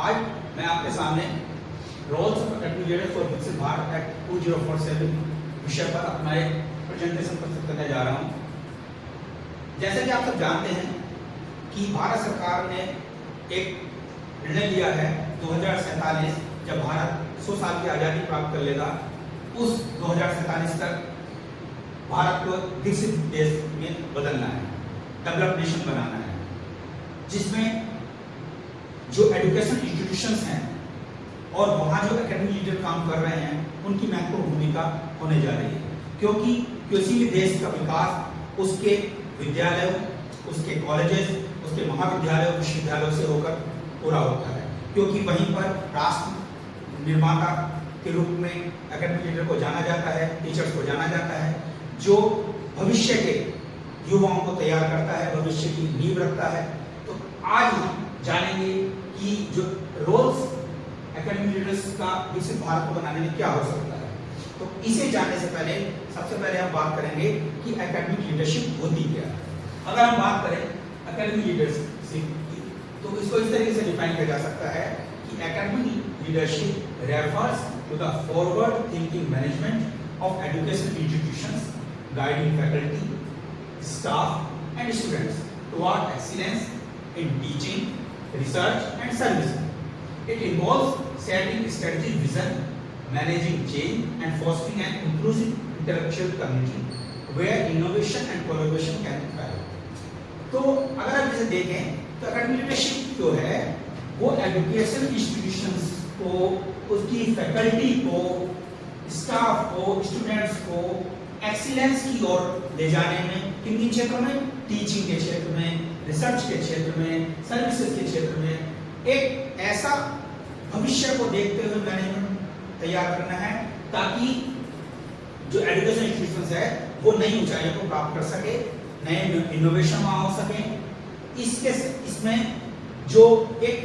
आज मैं आपके सामने roles of academic leader for Viksit Bharat act 2047 विषय पर अपना एक प्रेजेंटेशन प्रस्तुत करने जा रहा हूं। जैसा कि आप सब जानते हैं कि भारत सरकार ने एक निर्णय लिया है 2047 जब भारत 100 साल की आज़ादी प्राप्त कर लेगा, उस 2047 तक भारत को विकसित देश में बदलना है, डेवलप नेशन बनाना है, जिसमें जो एजुकेशन इंस्टीट्यूशंस हैं और वहाँ जो एकेडमिक लीडर काम कर रहे हैं उनकी महत्वपूर्ण भूमिका होने जा रही है, क्योंकि किसी भी देश का विकास उसके विद्यालयों, उसके कॉलेजेस, उसके महाविद्यालयों, विश्वविद्यालयों से होकर पूरा होता है, क्योंकि वहीं पर राष्ट्र निर्माता के रूप में एकेडमिक लीडर को जाना जाता है, टीचर्स को जाना जाता है, जो भविष्य के युवाओं को तैयार करता है, भविष्य की नींव रखता है। तो आज हम जानेंगे कि जो रोल्स एकेडमिक लीडर्स का विकसित भारत को बनाने में क्या हो सकता है। तो इसे जानने से पहले सबसे पहले हम बात करेंगे कि एकेडमिक लीडरशिप होती क्या है। अगर हम बात करें एकेडमिक लीडरशिप की, तो इसको इस तरीके से डिफाइन किया जा सकता है कि academic leadership refers to the forward thinking management of education institutions, guiding faculty, staff and students toward excellence in teaching, research and service. It involves setting strategic vision, managing change and fostering an inclusive intellectual community where innovation and collaboration can thrive. तो अगर आप इसे देखें तो academic leadership जो है वो education institutions को, उसकी फैकल्टी को, स्टाफ को, स्टूडेंट्स को एक्सीलेंस की ओर ले जाने में, किन क्षेत्रों में, टीचिंग के क्षेत्र में, रिसर्च के क्षेत्र में, सर्विसेज के क्षेत्र में एक ऐसा भविष्य को देखते हुए मैनेजमेंट तैयार करना है ताकि जो एजुकेशन इंस्टीट्यूशंस है वो नई ऊंचाइयों को प्राप्त कर सके, नए इनोवेशन वहां हो सके। इसमें जो एक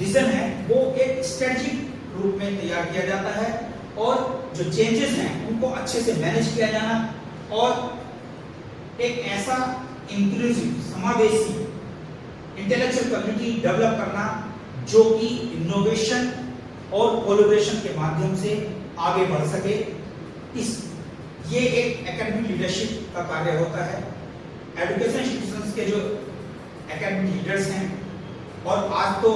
विजन है वो एक स्ट्रेटेजिक रूप में तैयार किया जाता है और जो चेंजेस हैं उनको अच्छे से मैनेज किया जाना और एक ऐसा इंक्लूसिव, समावेशी इंटेलेक्चुअल कम्युनिटी डेवलप करना जो कि इनोवेशन और कोलैबोरेशन के माध्यम से आगे बढ़ सके। ये एक एकेडमिक लीडरशिप का कार्य होता है। एजुकेशन इंस्टीट्यूशंस के जो एकेडमिक लीडर्स हैं, और आज तो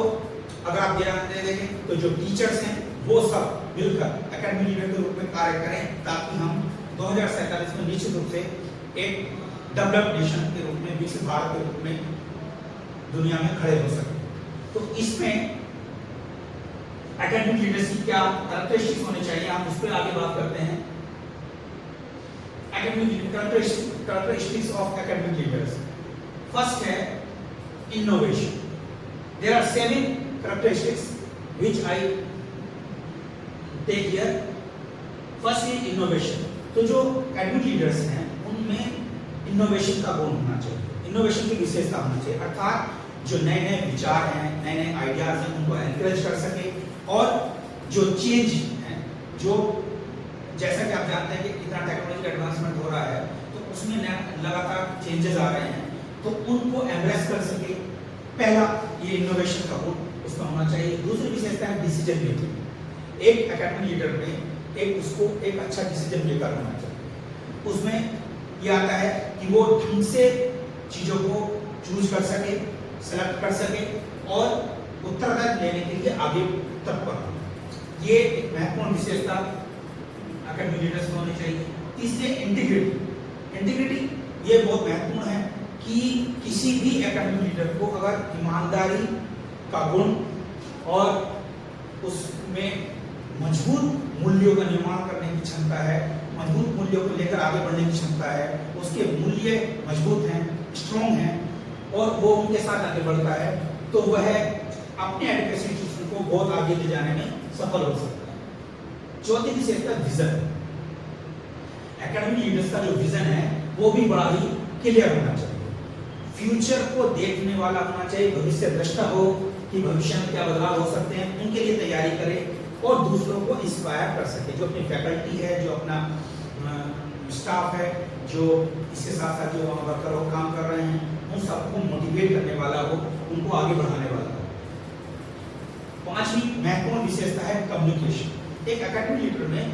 अगर आप ध्यान देखें तो जो टीचर्स हैं वो सब मिलकर एकेडमिक लीडर के रूप में कार्य करें ताकि हम 2047 में निश्चित रूप से एक डेवलप्ड नेशन के रूप में, विकसित भारत के रूप में दुनिया में खड़े हो सके। तो इसमें एकेडमिक लीडरशिप क्या कैरेक्टरिस्टिक्स होने चाहिए, हम उस पर आगे बात करते हैं। Academic characteristics of academic leaders, first है innovation. There are 7 characteristics which I take here. First is innovation. तो जो एकेडमिक लीडर्स हैं उनमें इनोवेशन का गुण होना चाहिए, इनोवेशन की विशेषता होना चाहिए, अर्थात जो नए नए विचार हैं, नए नए आइडियाज हैं उनको एनकरेज कर सके, और जो चेंज हैं, जो जैसा कि आप जानते हैं कि इतना टेक्नोलॉजी एडवांसमेंट हो रहा है तो उसमें लगातार चेंजेस आ रहे हैं, तो उनको एम्ब्रेस कर सके। पहला ये इनोवेशन का गुण उसका होना चाहिए। दूसरी विशेषता है डिसीजन मेकिंग। एक एकेडमिक लीडर में एक अच्छा डिसीजन मेकर होना चाहिए। उसमें यह आता है कि वो ढंग से चीजों को चूज कर सके, सेलेक्ट कर सके और उत्तरदायित्व लेने के लिए आगे तत्पर हो। ये एक महत्वपूर्ण विशेषता एकेडमिक लीडर्स में होनी चाहिए। तीसरे इंटीग्रिटी। इंटीग्रिटी ये बहुत महत्वपूर्ण है कि किसी भी एकेडमिक लीडर को अगर ईमानदारी का गुण और उसमें मजबूत मूल्यों का निर्माण करने की क्षमता है, मजबूत मूल्यों को लेकर आगे बढ़ने की क्षमता है, उसके मूल्य मजबूत हैं, स्ट्रॉन्ग हैं और वो उनके साथ आगे बढ़ता है, तो वह अपने एजुकेशन इंस्टीट्यूशन को बहुत आगे ले जाने में सफल हो सकता है। चौथी विशेषता विजन। एकेडमिक लीडर्स का जो विजन है वो भी बड़ा ही क्लियर होना चाहिए, फ्यूचर को देखने वाला होना चाहिए, भविष्य दृष्टा हो कि भविष्य में क्या बदलाव हो सकते हैं उनके लिए तैयारी करे और दूसरों को इंस्पायर कर सके। जो अपनी फैकल्टी है, जो अपना स्टाफ है, जो इसके साथ साथ जो वर्कर हो, काम कर रहे हैं, उन सबको मोटिवेट करने वाला हो, उनको आगे बढ़ाने वाला हो। पांचवी महत्वपूर्ण विशेषता है कम्युनिकेशन। एक एकेडमिक लीडर में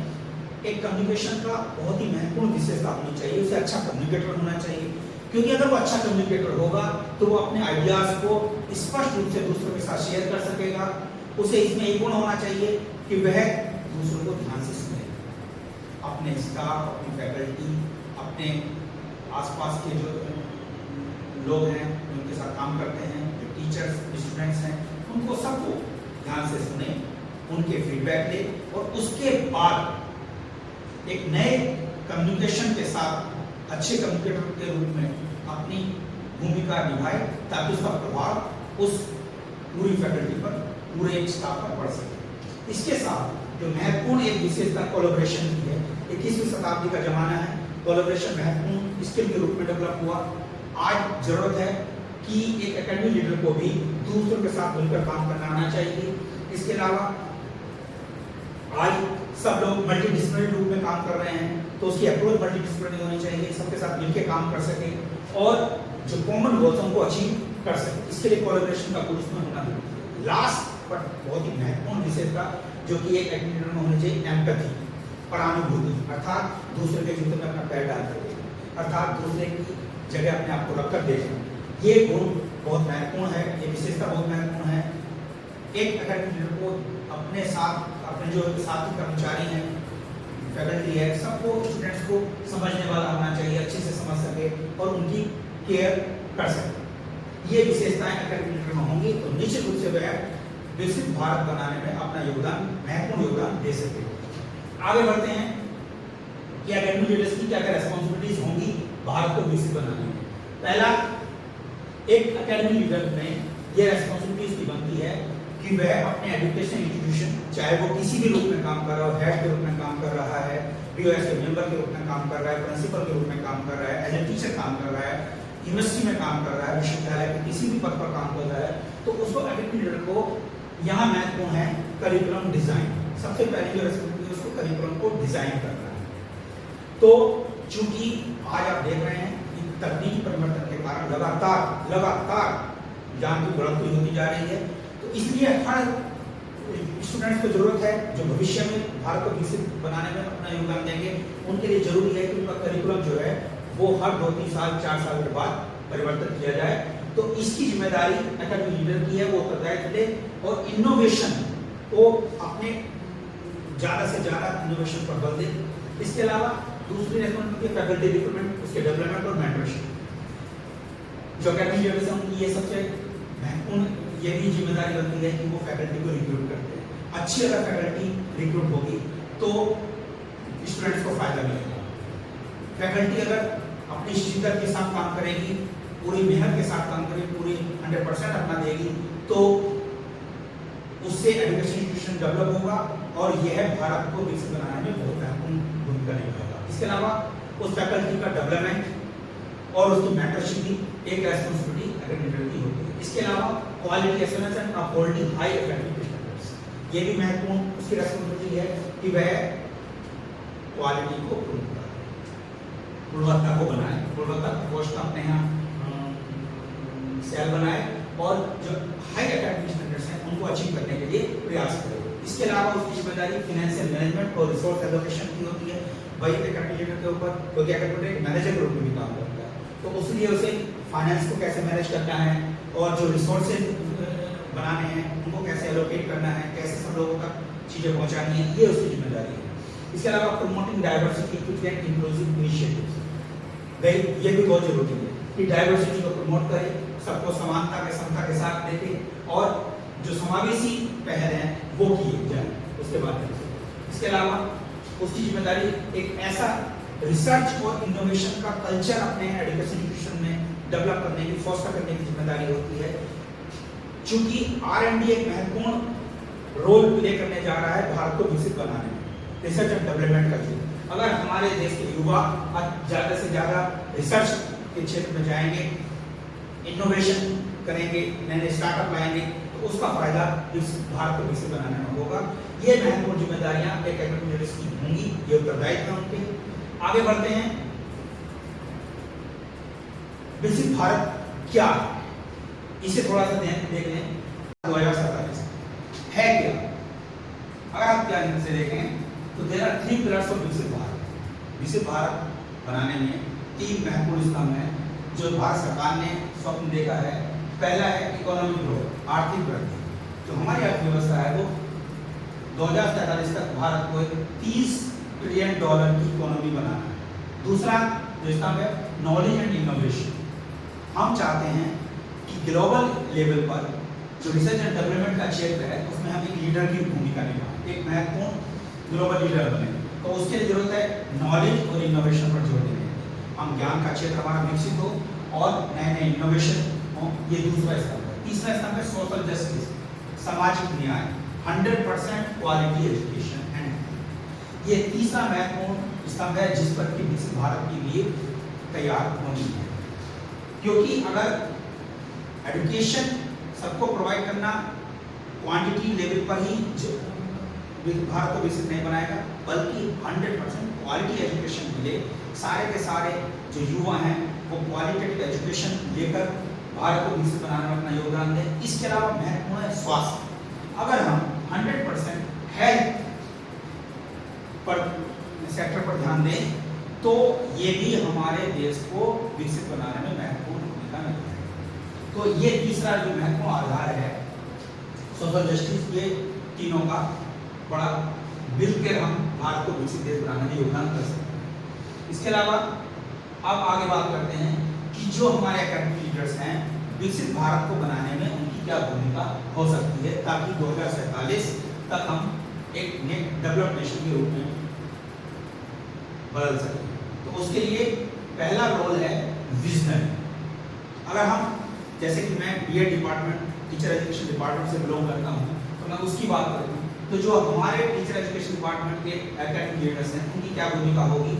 एक कम्युनिकेशन का बहुत ही महत्वपूर्ण विशेषता होनी चाहिए, उसे अच्छा कम्युनिकेटर होना चाहिए, क्योंकि अगर वो अच्छा कम्युनिकेटर होगा तो वो अपने आइडियाज को स्पष्ट रूप से दूसरों के साथ शेयर कर सकेगा। उसे इसमें एक गुण होना चाहिए कि वह दूसरों को ध्यान से सुने, अपने स्टाफ, अपनी फैकल्टी, अपने आसपास के जो लोग हैं उनके साथ काम करते हैं, जो टीचर्स, स्टूडेंट्स हैं, उनको सबको ध्यान से सुने, उनके फीडबैक ले और उसके बाद एक नए कम्युनिकेशन के साथ अच्छे कम्युनिकेटर के रूप में अपनी भूमिका निभाए, ताकि उसका प्रभाव उस पूरी फैकल्टी पर, पूरे स्टाफ पर पड़ सके। इसके साथ जो महत्वपूर्ण एक विशेषता कोलैबोरेशन की है, 21वीं शताब्दी का जमाना है, कोलैबोरेशन महत्वपूर्ण स्किल के रूप में डेवलप हुआ। आज जरूरत है कि एक एकेडमिक लीडर को भी दूसरों के साथ मिलकर काम करना आना चाहिए। इसके अलावा आज सब लोग मल्टीडिसिप्लिनरी रूप में काम कर रहे हैं, तो उसकी अप्रोच मल्टीडिसिप्लिनरी होनी चाहिए, सबके साथ मिलकर काम कर सके और जो कॉमन गोल्स हैं उनको अचीव कर सके। इसके लिए कोलैबोरेशन का गुण उसमें होना है। लास्ट पर बहुत ही महत्वपूर्ण विशेषता जो कि एक एकेडमिक लीडर में होनी चाहिए, एम्पैथी, परानुभूति, अर्थात दूसरे के जूते में अपना पैर डालकर देखना, अर्थात दूसरे की जगह अपने आप को रखकर देखना। ये गुण बहुत महत्वपूर्ण है, ये विशेषता बहुत महत्वपूर्ण है। एक एकेडमिक लीडर को अपने साथ, अपने जो साथी कर्मचारी हैं, फैकल्टी है, सबको, स्टूडेंट्स को समझने वाला होना चाहिए, अच्छे से समझ सके और उनकी केयर कर सके। ये विशेषताएं एकेडमिक लीडर में होंगी तो निश्चित रूप से वह विकसित भारत बनाने में अपना योगदान, महत्वपूर्ण योगदान दे सके। आगे बढ़ते हैं कि एकेडमिक लीडर्स की क्या क्या रेस्पॉन्सिबिलिटीज होंगी भारत को विकसित बनाने में। पहला, एक एकेडमिक लीडर में यह रेस्पॉन्सिबिलिटीज की बनती है कि वह अपने एजुकेशन इंस्टीट्यूशन, चाहे वो किसी भी रूप में काम कर रहा हो, हेड के रूप में काम कर रहा है, बीओएस के मेंबर के रूप में काम कर रहा है, प्रिंसिपल के रूप में काम कर रहा है, एज ए टीचर काम कर रहा है, यूनिवर्सिटी में काम कर रहा है, विश्वविद्यालय के किसी भी पद पर काम कर रहा है, तो उसको एकेडमिक लीडर को यहाँ महत्वपूर्ण है करिकुलम डिजाइन। सबसे पहले जो रेस्पॉन्सिबिलिटी है उसको करिकुलम को डिजाइन करना है। तो चूंकि आज आप देख रहे हैं कि तकनीकी परिवर्तन के कारण लगातार ज्ञान की बढ़ोतरी होती जा रही है, तो इसलिए हर स्टूडेंट्स को जरूरत है जो भविष्य में भारत को विकसित बनाने में अपना योगदान देंगे, उनके लिए जरूरी है कि उनका करिकुलम जो है वो हर 2-3 साल 4 साल के बाद परिवर्तन किया जाए। तो इसकी जिम्मेदारी एकेडमिक लीडर की है, वो उत्तरदायित्व ले और इनोवेशन को अपने ज्यादा से ज्यादा इनोवेशन पर बल दे। इसके अलावा दूसरी रेस्पॉन्सिबिलिटी फैकल्टी रिक्रूटमेंट, उसके डेवलपमेंट और मेंटरशिप। जो एकेडमिक लीडर्स हैं उनकी ये सबसे महत्वपूर्ण ये भी जिम्मेदारी बनती है कि वो फैकल्टी को रिक्रूट करते हैं। अच्छी अगर फैकल्टी रिक्रूट होगी तो स्टूडेंट्स को फायदा मिलेगा। फैकल्टी अगर अपनी शिद्दत के साथ काम करेगी, पूरी मेहनत के साथ काम करेगी, पूरी 100% अपना देगी, तो उससे एजुकेशन इंस्टीट्यूशन डेवलप होगा और यह भारत को विकसित बनाने में बहुत महत्वपूर्ण भूमिका निभाएगा। इसके अलावा उस फैकल्टी का डेवलपमेंट और उसकी मेंटरशिप भी एक रेस्पॉन्सिबिलिटी एकेडमिक लीडर की होती है। इसके अलावा quality assurance and upholding high academic standards, ये भी महत्वपूर्ण उसकी रेस्पॉन्सिबिलिटी है कि वह क्वालिटी को गुणवत्ता को बनाए, गुणवत्ता कोष्ठ अपने यहाँ सेल बनाए और जो हाई एकेडमिक स्टैंडर्ड्स हैं उनको अचीव करने के लिए प्रयास करें। इसके अलावा उसकी जिम्मेदारी फाइनेंशियल मैनेजमेंट और रिसोर्स एलोकेशन की होती है। वही एकेडमिक लीडर के ऊपर वो क्या करते हैं, मैनेजर के रूप में भी काम करता है, तो उसलिए उसे फाइनेंस को कैसे मैनेज करना है और जो रिसोर्सेज बनाने हैं उनको कैसे एलोकेट करना है, कैसे सब लोगों तक चीजें पहुंचानी है, ये उसकी जिम्मेदारी है। इसके अलावा promoting diversity, equity and inclusive initiatives, ये भी बहुत जरूरी है कि डाइवर्सिटी को प्रमोट करे, सबको समानता के समता के साथ देखे और जो समावेशी पहल है वो किए जाए उसके माध्यम से। इसके अलावा उसकी जिम्मेदारी एक ऐसा रिसर्च और इनोवेशन का कल्चर अपने एजुकेशन इंस्टीट्यूशन में डेवलप करने की, फोस्टर करने की जिम्मेदारी होती है। चूंकि R&D एक महत्वपूर्ण रोल प्ले करने जा रहा है भारत को विकसित बनाने में, रिसर्च एंड डेवलपमेंट का क्षेत्र। अगर हमारे देश के युवा ज्यादा से ज्यादा रिसर्च के क्षेत्र में जाएंगे, इनोवेशन करेंगे, नए स्टार्टअप लाएंगे, तो उसका फायदा भारत को विकसित बनाने में होगा। ये महत्वपूर्ण जिम्मेदारियां एक एकेडमिक लीडर्स की होंगी, ये उत्तरदायित्व है उनके। आगे बढ़ते हैं, विकसित भारत क्या है, इसे थोड़ा सा देख लें। 2047 है क्या? अगर आप ध्यान से देखें तो देयर आर 3 पिलर्स ऑफ विकसित भारत। विकसित भारत बनाने में 3 महत्वपूर्ण स्तंभ हैं जो भारत सरकार ने स्वप्न देखा है। पहला है इकोनॉमिक ग्रोथ, आर्थिक वृद्धि। जो हमारी अर्थव्यवस्था है वो 2047 तक भारत को $30 ट्रिलियन की इकोनॉमी बनाना है। दूसरा जो स्तंभ है नॉलेज एंड इनोवेशन। हम चाहते हैं कि ग्लोबल लेवल पर जो रिसर्च एंड डेवलपमेंट का क्षेत्र है उसमें हम एक लीडर की भूमिका निभाएं, एक महत्वपूर्ण ग्लोबल लीडर बने। तो उसके लिए जरूरत है नॉलेज और इनोवेशन पर जोर देने की। हम ज्ञान का क्षेत्र हमारा विकसित हो और नए नए इनोवेशन हो, ये दूसरा स्तंभ है। तीसरा स्तंभ है सोशल जस्टिस, सामाजिक न्याय, 100% क्वालिटी एजुकेशन एंड ये तीसरा महत्वपूर्ण स्तंभ है जिस पर कि विकसित भारत के लिए तैयार होनी है। क्योंकि अगर एजुकेशन सबको प्रोवाइड करना क्वांटिटी लेवल पर ही भारत को विकसित नहीं बनाएगा, बल्कि 100% क्वालिटी एजुकेशन मिले, सारे के सारे जो युवा हैं वो क्वालिटेटिव एजुकेशन लेकर भारत को विकसित बनाने में अपना योगदान दें। इसके अलावा महत्वपूर्ण है स्वास्थ्य। अगर हम 100% हेल्थ पर सेक्टर पर ध्यान दें तो ये भी हमारे देश को विकसित बनाने में महत्वपूर्ण भूमिका निभाएगा। तो ये तीसरा जो महत्वपूर्ण आधार है सोशल जस्टिस, ये तीनों का बड़ा मिलकर हम भारत को विकसित देश बनाने में योगदान कर सकते हैं। इसके अलावा अब आगे बात करते हैं कि जो हमारे एकेडमिक लीडर्स हैं विकसित भारत को बनाने में उनकी क्या भूमिका हो सकती है ताकि 2047 तक हम एक डेवलप्ड नेशन के रूप में बदल सकें। तो उसके लिए पहला रोल है विजनरी। अगर हम जैसे कि मैं BEd department teacher education department से बिलोंग करता हूँ तो मैं उसकी बात करूँ तो जो हमारे टीचर एजुकेशन डिपार्टमेंट के एकेडमिक लीडर्स हैं उनकी क्या भूमिका होगी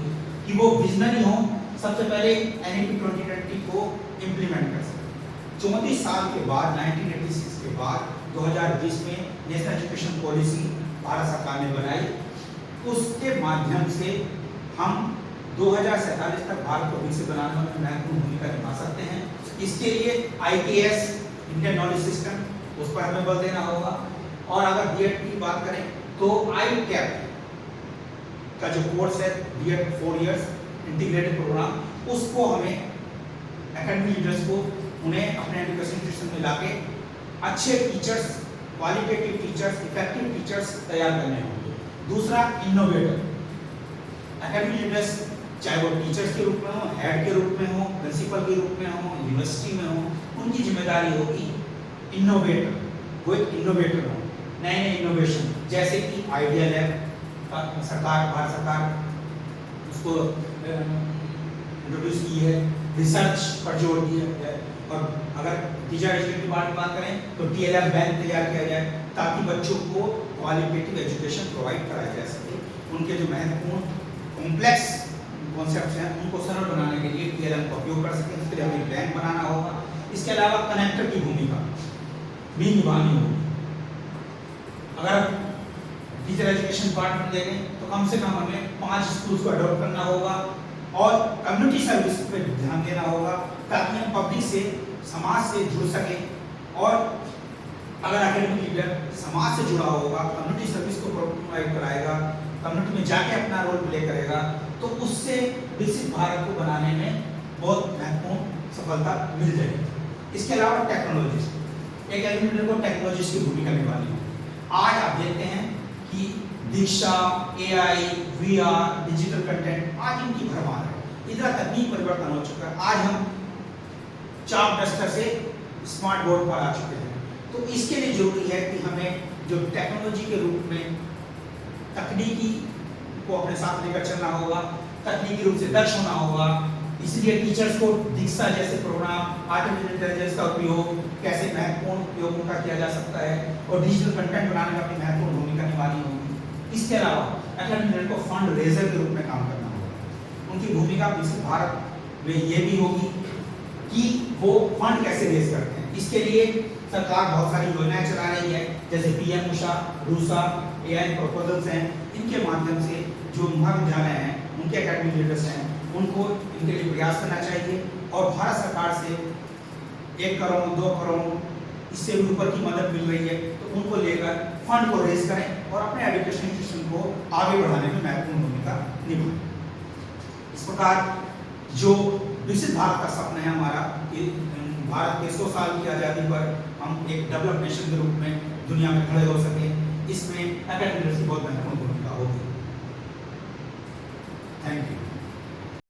कि वो विजनरी हों, सबसे पहले NEP 2020 को इम्प्लीमेंट कर सकें। 34 साल के बाद 1986 के बाद 2020 में नेशनल एजुकेशन पॉलिसी भारत सरकार ने बनाई, उसके माध्यम से हम 2047 तक भारत को विकसित बनाने में महत्वपूर्ण भूमिका निभा सकते हैं। इसके लिए ITS इंडियन नॉलेज सिस्टम उस पर हमें बल देना होगा। और अगर बीएड की बात करें तो ICAP का जो कोर्स है बीएड 4 इयर्स इंटीग्रेटेड प्रोग्राम, उसको हमें एकेडमिक लीडर्स को उन्हें अपने एजुकेशन सिस्टम में लाके अच्छे teachers, qualitative teachers, effective teachers तैयार करने होंगे। दूसरा इनोवेटर, एकेडमिक लीडर्स चाहे वो टीचर्स के रूप में हो, हेड के रूप में हो, प्रिंसिपल के रूप में हो, यूनिवर्सिटी में हो, उनकी जिम्मेदारी होगी इनोवेटर, वो एक इनोवेटर हो, नए नए इनोवेशन जैसे कि आइडिया लैब सरकार, भारत सरकार उसको इंट्रोड्यूस की है, रिसर्च पर जोर दिया है। और अगर टीचर एजुकेशन की बात करें तो TLM बैंक तैयार किया जाए ताकि बच्चों को क्वालिटेटिव एजुकेशन प्रोवाइड कराया जा सके। उनके जो महत्वपूर्ण कॉम्प्लेक्स कॉन्सेप्ट्स हैं उनको सरल बनाने के लिए TLM का उपयोग कर सकें, इसके लिए हमें बैंक बनाना होगा। इसके अलावा कनेक्टर की भूमिका भी निभानी होगी। अगर टीचर एजुकेशन डिपार्टमेंट देखें तो कम से कम हमें 5 स्कूल्स को अडॉप्ट करना होगा और कम्युनिटी सर्विस पे ध्यान देना होगा ताकि हम पब्लिक से, समाज से जुड़ सकें। और अगर एकेडमिक लीडर समाज से जुड़ा होगा, कम्युनिटी सर्विस को प्रोवाइड कराएगा, कम्युनिटी में जाके अपना रोल प्ले करेगा, तो उससे विकसित भारत को बनाने में बहुत महत्वपूर्ण सफलता मिल जाएगी। इसके अलावा टेक्नोलॉजी, एक एकेडमिक लीडर को टेक्नोलॉजी की भूमिका निभानी है। आज आप देखते हैं कि दीक्षा, AI, VR, डिजिटल कंटेंट आज इनकी भरमार है। इतना तकनीक परिवर्तन हो चुका है। आज हम चाक डस्टर से स्मार्ट बोर्ड पर आ चुके हैं। तो इसके लिए जरूरी है कि हमें जो टेक्नोलॉजी के रूप में तकनीकी को अपने साथ लेकर चलना होगा, तकनीकी रूप से दक्ष होना होगा। इसलिए टीचर्स को दीक्षा जैसे प्रोग्राम, आर्टिफिशियल इंटेलिजेंस का उपयोग कैसे महत्वपूर्ण उपयोग उनका किया जा सकता है और डिजिटल कंटेंट बनाने में अपनी महत्वपूर्ण भूमिका निभानी होगी। इसके अलावा एकेडमिक लीडर को फंड रेजर के रूप में काम करना होगा। उनकी भूमिका विकसित भारत में ये भी होगी कि वो फंड कैसे रेज करते हैं। इसके लिए सरकार बहुत सारी योजनाएं चला रही है जैसे PM Usha, RUSA, AI proposals हैं। इनके माध्यम से जो महाविद्यालय हैं, उनके एकेडमिक लीडर्स हैं, उनको इनके लिए प्रयास करना चाहिए और भारत सरकार से 1 करोड़, 2 करोड़ इससे भी ऊपर की मदद मिल रही है, तो उनको लेकर फंड को रेज करें और अपने एजुकेशन सिस्टम को आगे बढ़ाने में महत्वपूर्ण भूमिका निभाएं। इस प्रकार जो विकसित भारत का सपना है हमारा कि भारत के 100 साल की आज़ादी पर हम एक डेवलप्ड नेशन के रूप में दुनिया में खड़े हो सके, इसमें एकेडमिक्स की बहुत महत्वपूर्ण भूमिका होगी। Thank you.